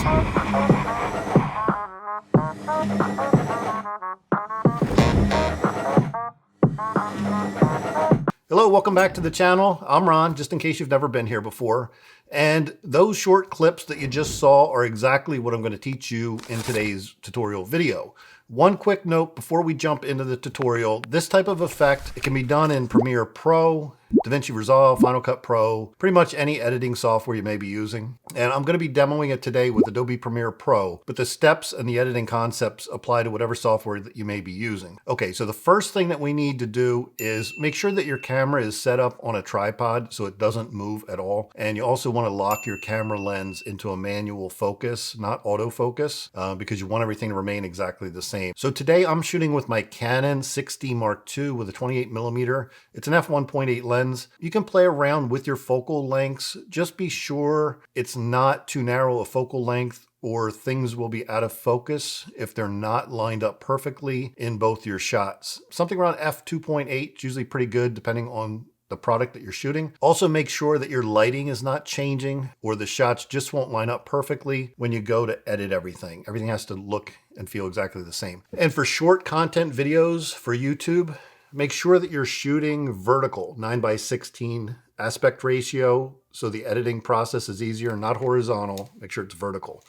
Hello, welcome back to the channel. I'm Ron, just in case you've never been here before. And those short clips that you just saw are exactly what I'm going to teach you in today's tutorial video. One quick note before we jump into the tutorial, this type of effect, it can be done in Premiere Pro, DaVinci Resolve, Final Cut Pro, pretty much any editing software you may be using. And I'm going to be demoing it today with Adobe Premiere Pro, but the steps and the editing concepts apply to whatever software that you may be using. Okay, so the first thing that we need to do is make sure that your camera is set up on a tripod so it doesn't move at all. And you also want to lock your camera lens into a manual focus, not autofocus, because you want everything to remain exactly the same. So today I'm shooting with my Canon 6D Mark II with a 28mm. It's an f1.8 lens. You can play around with your focal lengths. Just be sure it's not too narrow a focal length or things will be out of focus if they're not lined up perfectly in both your shots. Something around f2.8 is usually pretty good depending on the product that you're shooting. Also make sure that your lighting is not changing or the shots just won't line up perfectly when you go to edit everything. Everything has to look and feel exactly the same. And for short content videos for YouTube, make sure that you're shooting vertical, 9:16 aspect ratio, so the editing process is easier, not horizontal. Make sure it's vertical.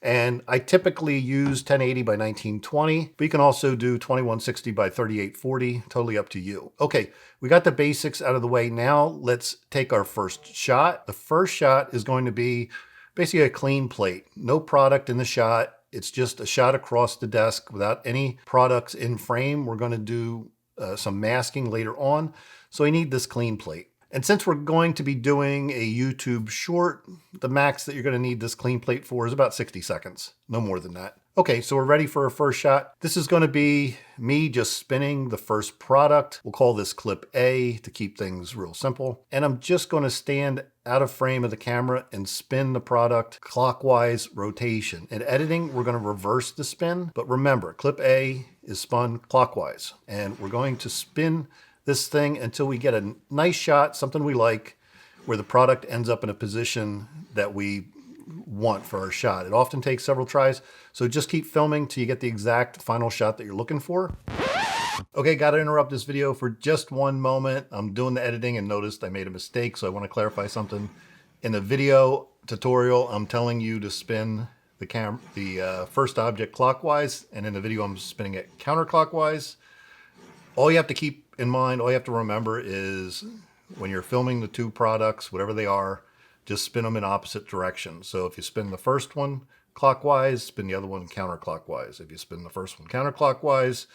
And I typically use 1080x1920, but you can also do 2160x3840, totally up to you. Okay, we got the basics out of the way. Now let's take our first shot. The first shot is going to be basically a clean plate. No product in the shot. It's just a shot across the desk without any products in frame. We're going to do some masking later on. So we need this clean plate. And since we're going to be doing a YouTube short, the max that you're going to need this clean plate for is about 60 seconds, no more than that. Okay, so we're ready for our first shot. This is going to be me just spinning the first product. We'll call this clip A to keep things real simple. And I'm just going to stand out of frame of the camera and spin the product clockwise rotation. In editing, we're going to reverse the spin, but remember, clip A is spun clockwise. And we're going to spin this thing until we get a nice shot, something we like, where the product ends up in a position that we want for our shot. It often takes several tries, so just keep filming till you get the exact final shot that you're looking for. Okay, got to interrupt this video for just one moment. I'm doing the editing and noticed I made a mistake, so I want to clarify something. In the video tutorial, I'm telling you to spin the first object clockwise, and in the video I'm spinning it counterclockwise. All you have to keep in mind, all you have to remember is when you're filming the two products, whatever they are, just spin them in opposite directions. So if you spin the first one clockwise, spin the other one counterclockwise. If you spin the first one counterclockwise,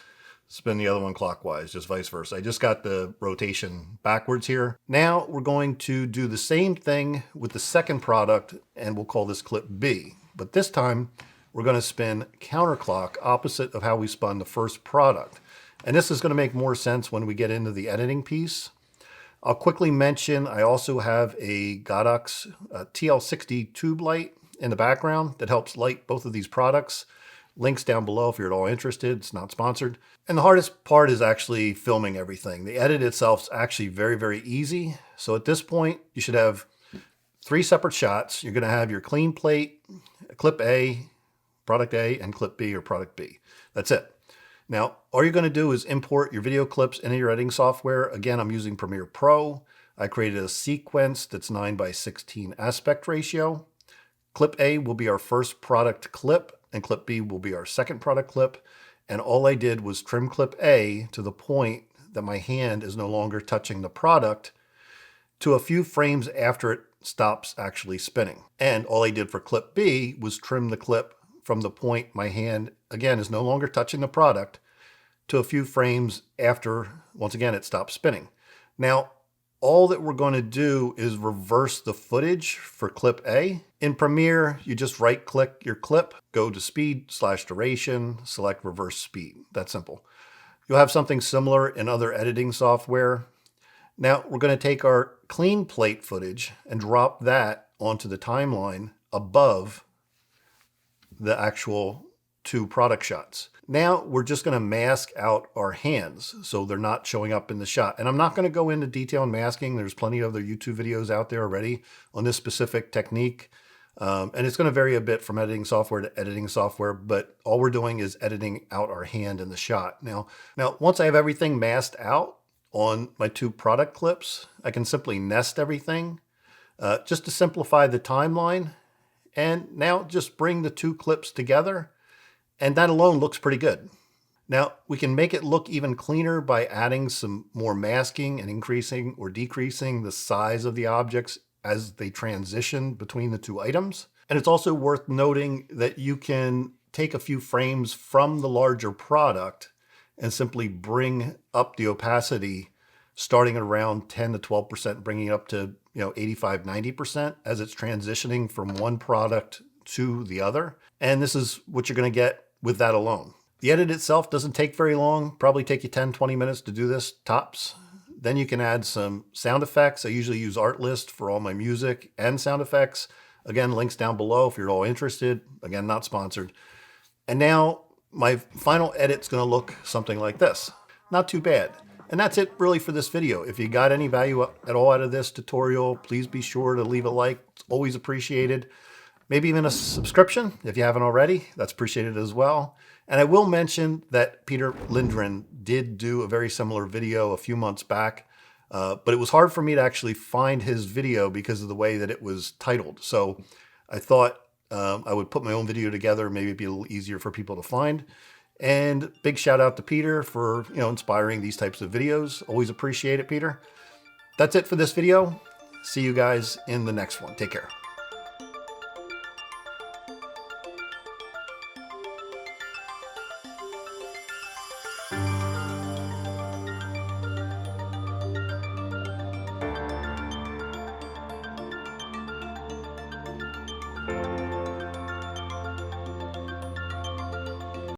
spin the other one clockwise, just vice versa. I just got the rotation backwards here. Now we're going to do the same thing with the second product, and we'll call this clip B. But this time, we're going to spin counterclock, opposite of how we spun the first product. And this is going to make more sense when we get into the editing piece. I'll quickly mention I also have a Godox TL60 tube light in the background that helps light both of these products. Links down below if you're at all interested. It's not sponsored. And the hardest part is actually filming everything. The edit itself is actually very, very easy. So at this point, you should have 3 separate shots. You're going to have your clean plate, clip A, product A, and clip B or product B. That's it. Now, all you're going to do is import your video clips into your editing software. Again, I'm using Premiere Pro. I created a sequence that's 9:16 aspect ratio. Clip A will be our first product clip, and clip B will be our second product clip. And all I did was trim clip A to the point that my hand is no longer touching the product to a few frames after it stops actually spinning. And all I did for clip B was trim the clip from the point my hand, again, is no longer touching the product to a few frames after, once again, it stops spinning. Now, all that we're going to do is reverse the footage for clip A. In Premiere, you just right-click your clip, go to speed/duration, select reverse speed. That's simple. You'll have something similar in other editing software. Now, we're going to take our clean plate footage and drop that onto the timeline above the actual 2 product shots. Now we're just going to mask out our hands so they're not showing up in the shot. And I'm not going to go into detail on masking. There's plenty of other YouTube videos out there already on this specific technique. And it's going to vary a bit from editing software to editing software, but all we're doing is editing out our hand in the shot. Now, once I have everything masked out on my 2 product clips, I can simply nest everything just to simplify the timeline. And now just bring the 2 clips together, and that alone looks pretty good. Now, we can make it look even cleaner by adding some more masking and increasing or decreasing the size of the objects as they transition between the 2 items. And it's also worth noting that you can take a few frames from the larger product and simply bring up the opacity starting at around 10 to 12%, bringing it up to 85, 90% as it's transitioning from one product to the other. And this is what you're going to get with that alone. The edit itself doesn't take very long, probably take you 10, 20 minutes to do this, tops. Then you can add some sound effects. I usually use Artlist for all my music and sound effects. Again, links down below if you're all interested. Again, not sponsored. And now my final edit's going to look something like this. Not too bad. And that's it really for this video. If you got any value at all out of this tutorial, please be sure to leave a like. It's always appreciated. Maybe even a subscription if you haven't already. That's appreciated as well. And I will mention that Peter Lindgren did do a very similar video a few months back, but it was hard for me to actually find his video because of the way that it was titled. So I thought I would put my own video together, maybe it'd be a little easier for people to find. And big shout out to Peter for inspiring these types of videos. Always appreciate it, Peter. That's it for this video. See you guys in the next one. Take care.